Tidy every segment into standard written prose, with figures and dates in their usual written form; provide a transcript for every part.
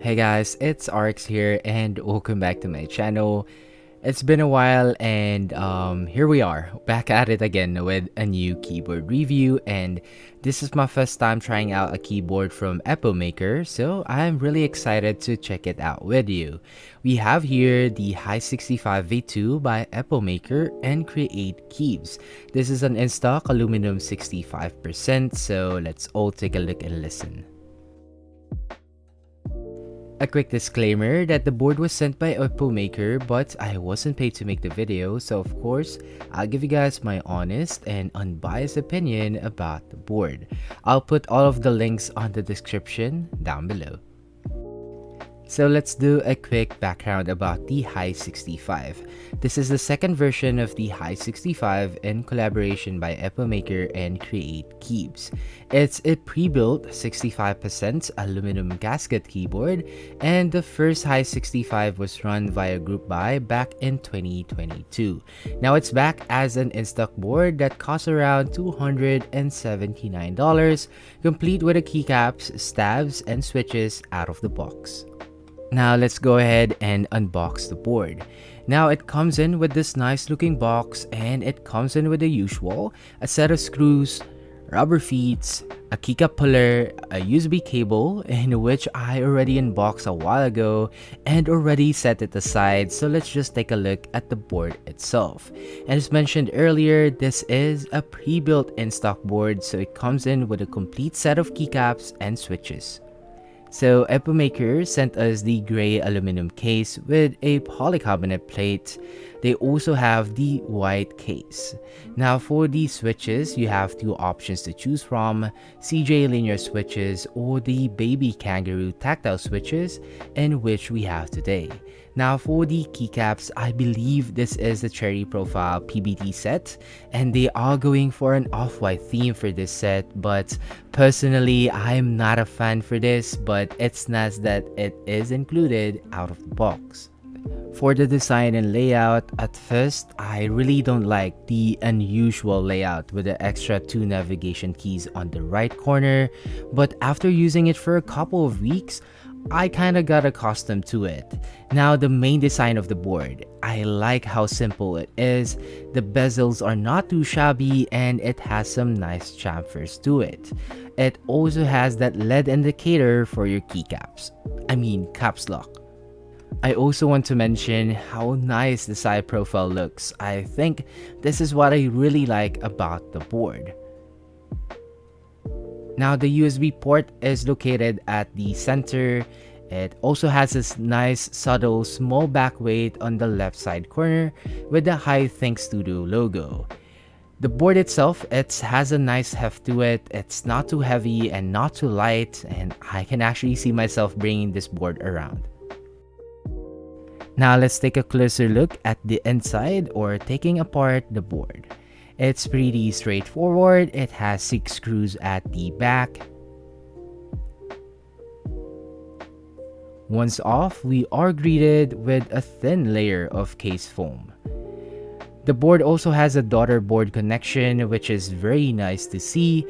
Hey guys, it's RX here and welcome back to my channel. It's been a while and here we are, back at it again with a new keyboard review, and this is my first time trying out a keyboard from Epomaker, so I'm really excited to check it out with you. We have here the High65 V2 by Epomaker and Createkeebs. This is an Instock aluminum 65%, so let's all take a look and listen. A quick disclaimer that the board was sent by Epomaker, but I wasn't paid to make the video, so of course, I'll give you guys my honest and unbiased opinion about the board. I'll put all of the links on the description down below. So let's do a quick background about the High65. This is the second version of the High65 in collaboration by Epomaker and Createkeebs. It's a pre-built 65% aluminum gasket keyboard, and the first High65 was run via group buy back in 2022. Now it's back as an Instock board that costs around $279, complete with a keycaps, stabs, and switches out of the box. Now let's go ahead and unbox the board. Now it comes in with this nice looking box, and it comes in with the usual, a set of screws, rubber feet, a keycap puller, a USB cable, in which I already unboxed a while ago and already set it aside, so let's just take a look at the board itself. And as mentioned earlier, this is a pre-built Instock board, so it comes in with a complete set of keycaps and switches. So Epomaker sent us the gray aluminum case with a polycarbonate plate. They also have the white case. Now for the switches, you have two options to choose from: CJ linear switches or the baby Kangaroo tactile switches, in which we have today. Now for the keycaps, I believe this is the cherry profile PBT set, and they are going for an off-white theme for this set, but personally I'm not a fan for this, but it's nice that it is included out of the box. For the design and layout, at first, I really don't like the unusual layout with the extra two navigation keys on the right corner, but after using it for a couple of weeks, I kinda got accustomed to it. Now the main design of the board, I like how simple it is, the bezels are not too shabby, and it has some nice chamfers to it. It also has that LED indicator for your keycaps. I mean caps lock. I also want to mention how nice the side profile looks. I think this is what I really like about the board. Now the USB port is located at the center. It also has this nice subtle small back weight on the left side corner with the Hi-Think Studio logo. The board itself, it has a nice heft to it. It's not too heavy and not too light, and I can actually see myself bringing this board around. Now let's take a closer look at the inside, or taking apart the board. It's pretty straightforward. It has 6 screws at the back. Once off, we are greeted with a thin layer of case foam. The board also has a daughter board connection, which is very nice to see.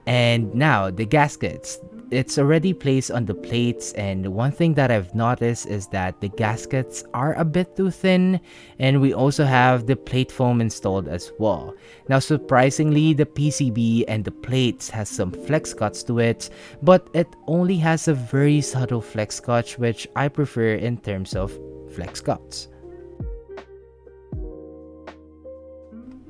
And now the gaskets. It's already placed on the plates, and one thing that I've noticed is that the gaskets are a bit too thin, and we also have the plate foam installed as well. Now surprisingly, the PCB and the plates has some flex cuts to it, but it only has a very subtle flex cut, which I prefer in terms of flex cuts.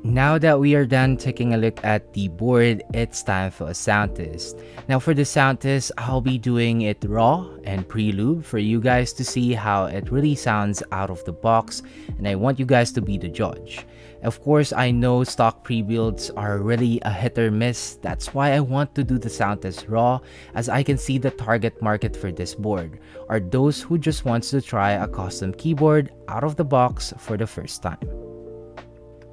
Now that we are done taking a look at the board, it's time for a sound test. Now for the sound test, I'll be doing it raw and pre-lube for you guys to see how it really sounds out of the box, and I want you guys to be the judge. Of course, I know stock pre-builds are really a hit or miss. That's why I want to do the sound test raw, as I can see the target market for this board are those who just wants to try a custom keyboard out of the box for the first time.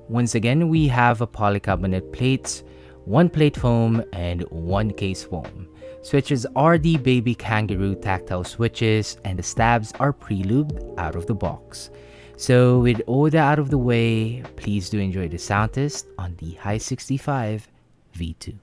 Once again, we have a polycarbonate plate, 1 plate foam, and 1 case foam. Switches are the baby Kangaroo tactile switches, and the stabs are pre-lubed out of the box. So with all that out of the way, please do enjoy the sound test on the High65 V2.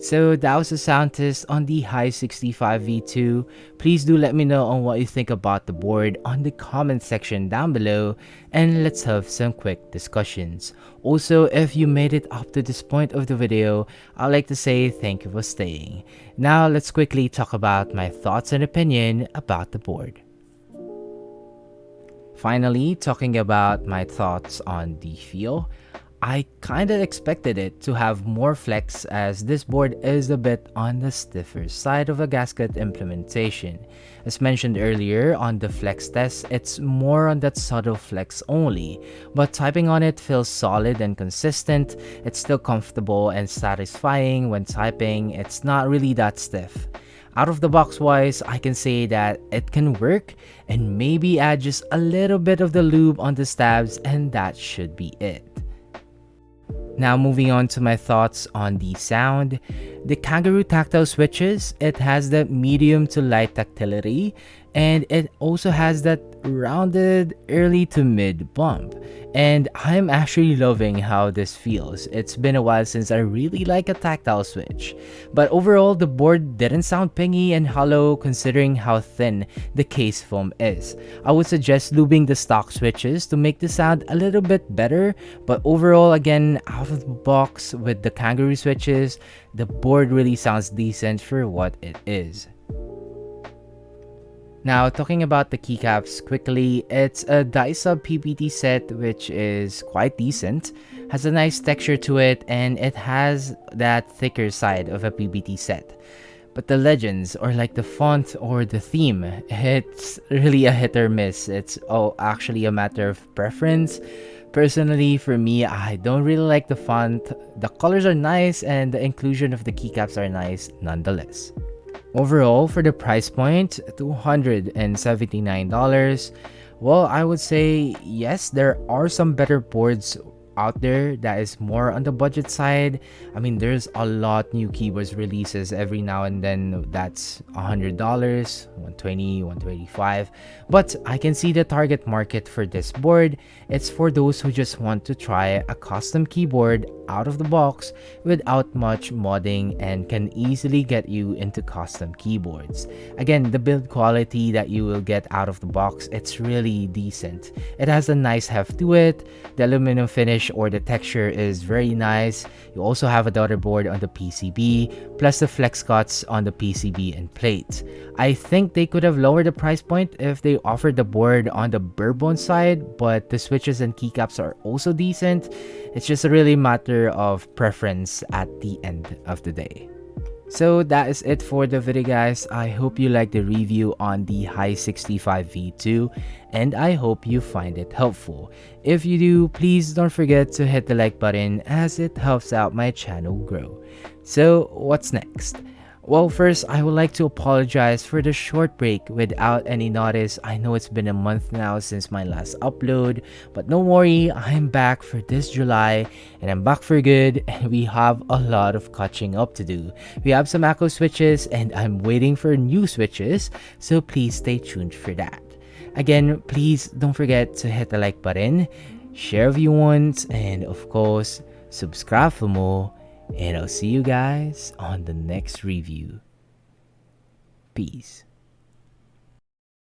So that was a sound test on the High65 V2. Please do let me know on what you think about the board on the comment section down below, and let's have some quick discussions. Also, if you made it up to this point of the video, I'd like to say thank you for staying. Now let's quickly talk about my thoughts and opinion about the board. Finally, talking about my thoughts on the feel. I kinda expected it to have more flex, as this board is a bit on the stiffer side of a gasket implementation. As mentioned earlier on the flex test, it's more on that subtle flex only, but typing on it feels solid and consistent. It's still comfortable and satisfying when typing. It's not really that stiff. Out of the box wise, I can say that it can work, and maybe add just a little bit of the lube on the stabs, and that should be it. Now moving on to my thoughts on the sound. The Kangaroo tactile switches, it has the medium to light tactility, and it also has that rounded early to mid bump. And I'm actually loving how this feels. It's been a while since I really like a tactile switch. But overall, the board didn't sound pingy and hollow considering how thin the case foam is. I would suggest lubing the stock switches to make the sound a little bit better, but overall, again, out of the box with the Kangaroo switches, the board really sounds decent for what it is. Now, talking about the keycaps quickly, it's a die-sub PPT set which is quite decent, has a nice texture to it, and it has that thicker side of a PPT set. But the legends, or like the font or the theme, it's really a hit or miss. It's actually a matter of preference. Personally, for me, I don't really like the font. The colors are nice and the inclusion of the keycaps are nice nonetheless. Overall, for the price point, $279, well, I would say yes, there are some better boards out there that is more on the budget side. I mean, there's a lot new keyboards releases every now and then that's $100, $120, $125, but I can see the target market for this board. It's for those who just want to try a custom keyboard out of the box without much modding and can easily get you into custom keyboards. Again, the build quality that you will get out of the box, it's really decent. It has a nice heft to it. The aluminum finish or the texture is very nice. You also have a daughter board on the PCB, plus the flex cuts on the PCB and plate. I think they could have lowered the price point if they offered the board on the bare bones side, but the switches and keycaps are also decent. It's just a really matter of preference at the end of the day. So that is it for the video, guys. I hope you liked the review on the High65 V2, and I hope you find it helpful. If you do, please don't forget to hit the like button, as it helps out my channel grow. So what's next? Well, first, I would like to apologize for the short break without any notice. I know it's been a month now since my last upload, but don't worry, I'm back for this July, and I'm back for good, and we have a lot of catching up to do. We have some Akko switches, and I'm waiting for new switches, so please stay tuned for that. Again, please don't forget to hit the like button, share if you want, and of course, subscribe for more. And I'll see you guys on the next review. Peace.